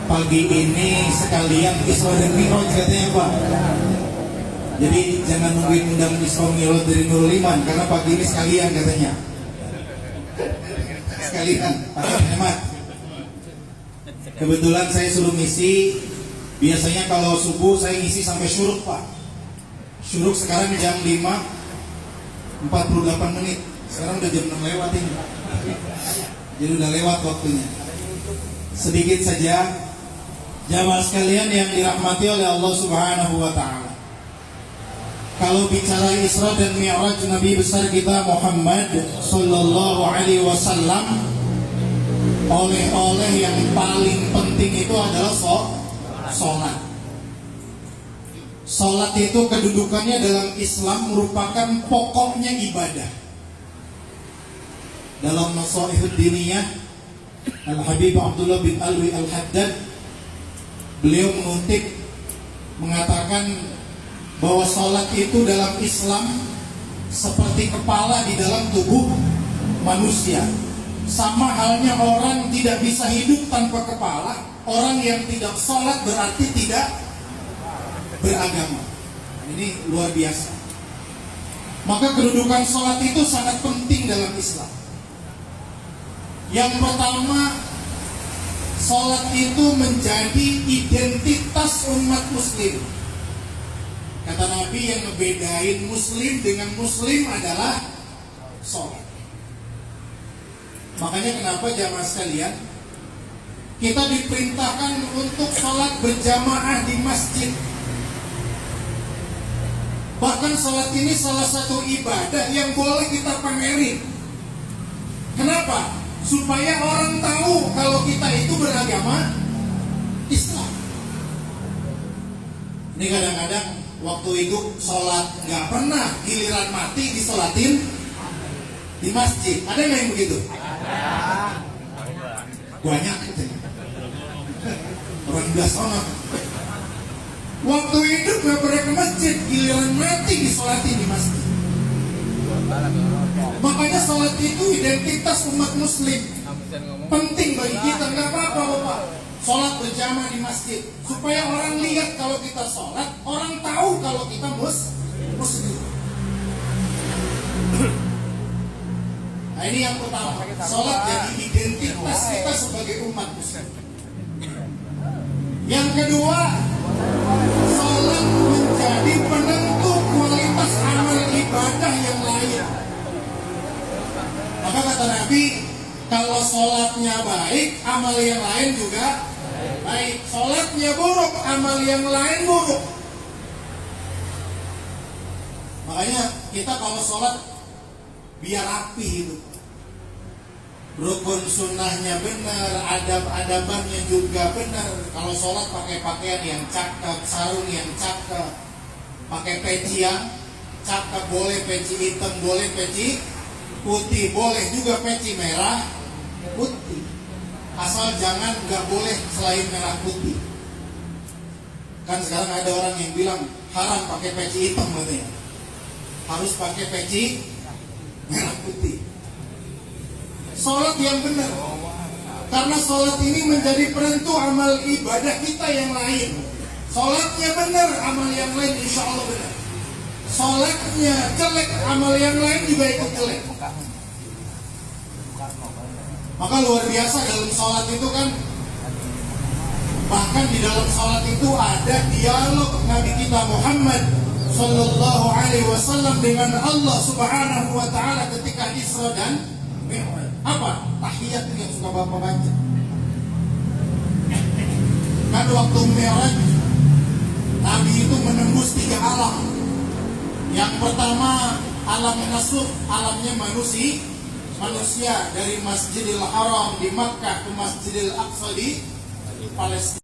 pagi ini sekalian Isra dan Mi'raj katanya Pak. Jadi jangan nungguin undang Isra Mi'raj dari Nurul Iman, karena pagi ini sekalian katanya. Sekalian, pakai hemat. Kebetulan saya suruh ngisi. Biasanya kalau subuh saya ngisi sampai syuruk Pak. Syuruk sekarang jam 5:48 menit. Sekarang udah jam 6 lewat ini. Jadi udah lewat waktunya. Sedikit saja, jamaah sekalian yang dirahmati oleh Allah Subhanahu wa Ta'ala. Kalau bicara Isra dan Mi'raj Nabi besar kita Muhammad sallallahu alaihi wasallam, oleh-oleh yang paling penting itu adalah sholat. Sholat itu kedudukannya dalam Islam merupakan pokoknya ibadah. Dalam Nasaihud Diniyah, Al-Habib Abdullah bin Alwi Al-Haddad, beliau mengatakan bahwa sholat itu dalam Islam seperti kepala di dalam tubuh manusia. Sama halnya orang tidak bisa hidup tanpa kepala. Orang yang tidak sholat berarti tidak beragama. Ini luar biasa. Maka kedudukan sholat itu sangat penting dalam Islam. Yang pertama, sholat itu menjadi identitas umat muslim. Kata Nabi, yang ngebedain muslim dengan muslim adalah sholat. Makanya kenapa jamaah sekalian, kita diperintahkan untuk sholat berjamaah di masjid. Bahkan sholat ini salah satu ibadah yang boleh kita pamerin. Kenapa? Supaya orang tahu kalau kita itu beragama Islam. Ini kadang-kadang waktu itu sholat nggak pernah, giliran mati disolatin di masjid. Ada nggak yang begitu? Banyak katanya. Orang belas orang. Waktu hidup nggak pernah ke masjid, giliran mati disolatin di masjid. Makanya sholat itu identitas umat muslim. Penting bagi kita, nggak apa-apa Bapak. Sholat berjamaah di masjid supaya orang lihat kalau kita sholat, orang tahu kalau kita muslim. Nah ini yang pertama, sholat jadi identitas kita sebagai umat muslim. Yang kedua, sholat menjadi penentu kualitas amal ibadah yang lain. Maka kata Nabi, kalau sholatnya baik, amal yang lain juga baik. Sholatnya buruk, amal yang lain buruk. Makanya kita kalau sholat biar rapi itu. Rukun sunnahnya benar, adab-adabannya juga benar. Kalau sholat pakai pakaian yang cakep, sarung yang cakep, pakai peci yang cakep, boleh peci hitam, boleh peci putih, boleh juga peci merah putih. Asal jangan nggak boleh selain merah putih. Kan sekarang ada orang yang bilang haram pakai peci hitam katanya. Harus pakai peci merah putih. Sholat yang benar, karena sholat ini menjadi penentu amal ibadah kita yang lain. Sholatnya benar, amal yang lain insya Allah benar. Sholatnya jelek, amal yang lain juga ikut jelek. Maka luar biasa dalam sholat itu kan, bahkan di dalam sholat itu ada dialog Nabi kita Muhammad sallallahu alaihi wasallam dengan Allah Subhanahu wa Ta'ala ketika Isra dan Mi'raj. Apa? Tahiyat yang suka Bapak baca. Kan waktu Mi'raj, Nabi itu menembus 3 alam. Yang pertama alam nasuh, alamnya manusia dari Masjidil Haram di Makkah ke Masjidil Aqsa di Palestina.